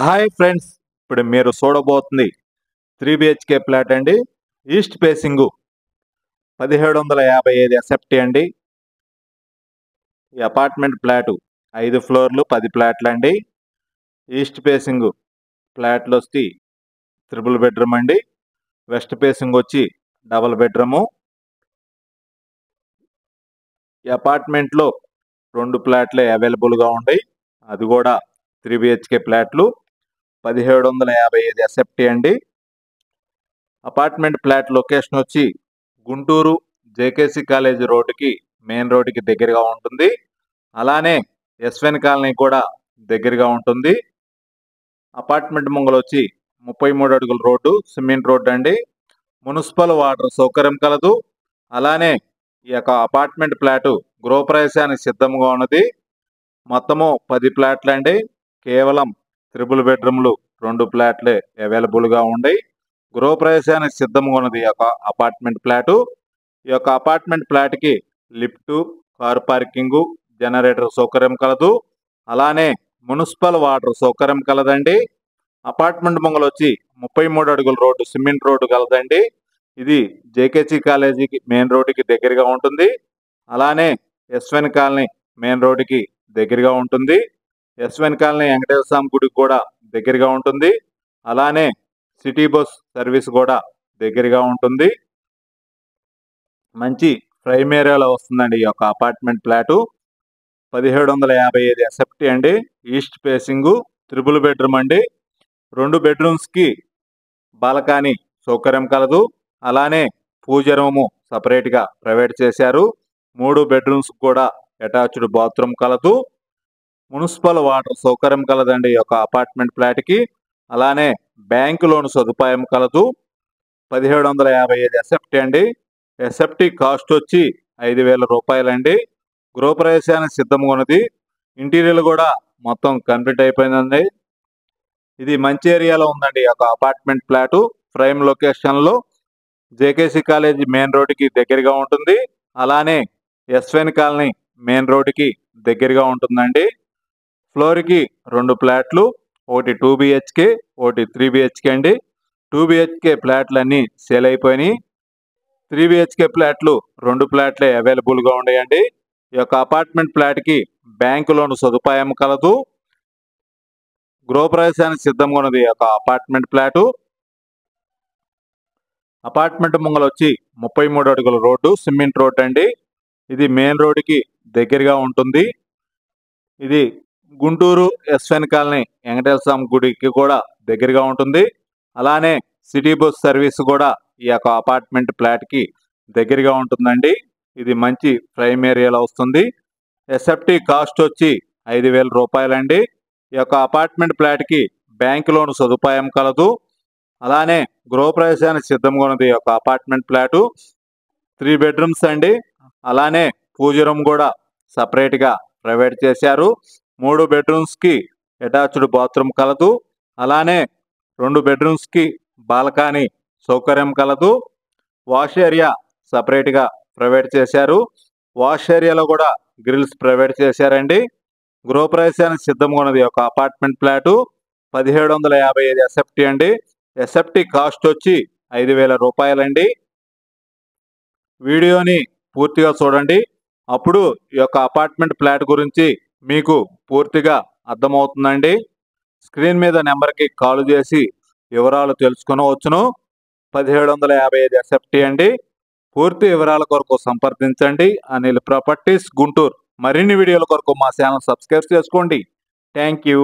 Hi friends, ఇప్పుడు మీరు చూడబోతుంది 3 BHK flat అండి. ఈస్ట్ ఫేసింగ్ 1755 ఎస్ఎఫ్టీ అండి. ఈ అపార్ట్మెంట్ ఫ్లాట్ 5 ఫ్లోర్లు 10 ఫ్లాట్లు అండి. ఈస్ట్ ఫేసింగ్ ఫ్లాట్లు వచ్చి ట్రిపుల్ బెడ్రూమ్ అండి. వెస్ట్ ఫేసింగ్ వచ్చి డబుల్ బెడ్రూము. ఈ అపార్ట్మెంట్లో 2 ఫ్లాట్లే అవైలబుల్గా ఉన్నాయి. అది కూడా 3 BHK ఫ్లాట్లు 1755 ఎస్ఎఫ్టీ అండి. అపార్ట్మెంట్ ఫ్లాట్ లొకేషన్ వచ్చి గుంటూరు జేకేసీ కాలేజీ రోడ్డుకి మెయిన్ రోడ్డుకి దగ్గరగా ఉంటుంది. అలానే ఎస్వెన్ కాలనీ కూడా దగ్గరగా ఉంటుంది. అపార్ట్మెంట్ ముంగలు వచ్చి 33 అడుగుల రోడ్డు, సిమెంట్ రోడ్డు అండి. మున్సిపల్ వాటర్ సౌకర్యం కలదు. అలానే ఈ యొక్క అపార్ట్మెంట్ ఫ్లాటు గృహప్రవేశానికి సిద్ధంగా ఉన్నది. మొత్తము 10 ఫ్లాట్లు అండి. కేవలం ట్రిపుల్ బెడ్రూమ్లు 2 ఫ్లాట్లే అవైలబుల్గా ఉన్నాయి. గృహప్రవేశానికి సిద్ధంగా ఉన్నది ఈ యొక్క అపార్ట్మెంట్ ఫ్లాటు. ఈ యొక్క అపార్ట్మెంట్ ఫ్లాట్కి లిఫ్టు, కారు పార్కింగు, జనరేటర్ సౌకర్యం కలదు. అలానే మున్సిపల్ వాటర్ సౌకర్యం కలదండి. అపార్ట్మెంట్ ముంగలు వచ్చి 33 అడుగుల రోడ్డు, సిమెంట్ రోడ్డు కలదండి. ఇది జేకేసీ కాలేజీకి మెయిన్ రోడ్డుకి దగ్గరగా ఉంటుంది. అలానే ఎస్వెన్ కాలనీ మెయిన్ రోడ్డుకి దగ్గరగా ఉంటుంది. ఎస్వెన్ కాలనీ వెంకటేశ్వర స్వామి గుడికి కూడా దగ్గరగా ఉంటుంది. అలానే సిటీ బస్ సర్వీస్ కూడా దగ్గరగా ఉంటుంది. మంచి ప్రైమ్ ఏరియాలో వస్తుందండి ఈ యొక్క అపార్ట్మెంట్ ఫ్లాటు. 1755 ఎస్ఎఫ్టీ అండి. ఈస్ట్ ఫేసింగ్ ట్రిపుల్ బెడ్రూమ్ అండి. 2 బెడ్రూమ్స్కి బాల్కనీ సౌకర్యం కలదు. అలానే పూజ రూము సపరేట్గా ప్రైవేట్ చేశారు. 3 బెడ్రూమ్స్ కూడా అటాచ్డ్ బాత్రూమ్ కలదు. మున్సిపల్ వాటర్ సౌకర్యం కలదండి ఈ యొక్క అపార్ట్మెంట్ ఫ్లాట్కి. అలానే బ్యాంకు లోన్ సదుపాయం కలదు. 1755 ఎస్ఎఫ్టీ అండి. ఎస్ఎఫ్టీ కాస్ట్ వచ్చి 5,000 రూపాయలండి. గృహప్రవేశానికి సిద్ధంగా ఉన్నది. ఇంటీరియర్ కూడా మొత్తం కంప్లీట్ అయిపోయిందండి. ఇది మంచి ఏరియాలో ఉందండి ఈ యొక్క అపార్ట్మెంట్ ఫ్లాటు. ప్రైమ్ లొకేషన్లో జేకేసీ కాలేజీ మెయిన్ రోడ్డుకి దగ్గరగా ఉంటుంది. అలానే ఎస్వెన్ కాలనీ మెయిన్ రోడ్డుకి దగ్గరగా ఉంటుందండి. ఫ్లోర్కి 2 ఫ్లాట్లు, ఒకటి 2 BHK, ఒకటి 3 BHK అండి. 2 BHK ఫ్లాట్లు అన్నీ సేల్ అయిపోయినాయి. 3 BHK ఫ్లాట్లు 2 ఫ్లాట్లే అవైలబుల్గా ఉన్నాయండి. ఈ యొక్క అపార్ట్మెంట్ ఫ్లాట్కి బ్యాంకు లోన్ సదుపాయం కలదు. గృహప్రవేశానికి సిద్ధంగా ఉన్నది ఈ యొక్క అపార్ట్మెంట్ ఫ్లాటు. అపార్ట్మెంట్ ముంగలు వచ్చి 33 అడుగుల రోడ్డు, సిమెంట్ రోడ్డు అండి. ఇది మెయిన్ రోడ్డుకి దగ్గరగా ఉంటుంది. ఇది గుంటూరు ఎస్వెన్ కాలనీ వెంకటేశ్వర స్వామి గుడికి కూడా దగ్గరగా ఉంటుంది. అలానే సిటీ బస్ సర్వీస్ కూడా ఈ యొక్క అపార్ట్మెంట్ ఫ్లాట్కి దగ్గరగా ఉంటుందండి. ఇది మంచి ప్రైమ్ ఏరియాలో వస్తుంది. ఎస్ఎఫ్టీ కాస్ట్ వచ్చి 5,000 రూపాయలండి. ఈ యొక్క అపార్ట్మెంట్ ఫ్లాట్కి బ్యాంక్ లోన్ సదుపాయం కలదు. అలానే గృహప్రవేశానికి సిద్ధంగా ఉన్నది ఈ యొక్క అపార్ట్మెంట్ ఫ్లాటు. 3 బెడ్రూమ్స్ అండి. అలానే పూజ రూమ్ కూడా సపరేట్గా ప్రైవేట్ చేశారు. 3 బెడ్రూమ్స్కి అటాచ్డ్ బాత్రూమ్ కలదు. అలానే 2 బెడ్రూమ్స్కి బాల్కనీ సౌకర్యం కలదు. వాష్ ఏరియా సపరేట్గా ప్రైవేట్ చేశారు. వాష్ ఏరియాలో కూడా గ్రిల్స్ ప్రైవేట్ చేశారండి. గృహప్రవేశానికి సిద్ధంగా ఉన్నది ఒక అపార్ట్మెంట్ ఫ్లాటు. 1755 ఎస్ఎఫ్టీ అండి. ఎస్ఎఫ్టీ కాస్ట్ వచ్చి 5,000 రూపాయలండి. వీడియోని పూర్తిగా చూడండి. అప్పుడు ఈ యొక్క అపార్ట్మెంట్ ఫ్లాట్ గురించి మీకు పూర్తిగా అర్థమవుతుందండి. స్క్రీన్ మీద నెంబర్కి కాల్ చేసి వివరాలు తెలుసుకొనవచ్చును. 1755 ఎస్ఎఫ్టీ అండి. పూర్తి వివరాల కొరకు సంప్రదించండి అనిల్ ప్రాపర్టీస్ గుంటూరు. మరిన్ని వీడియోల కొరకు మా ఛానల్ సబ్స్క్రైబ్ చేసుకోండి. Thank you.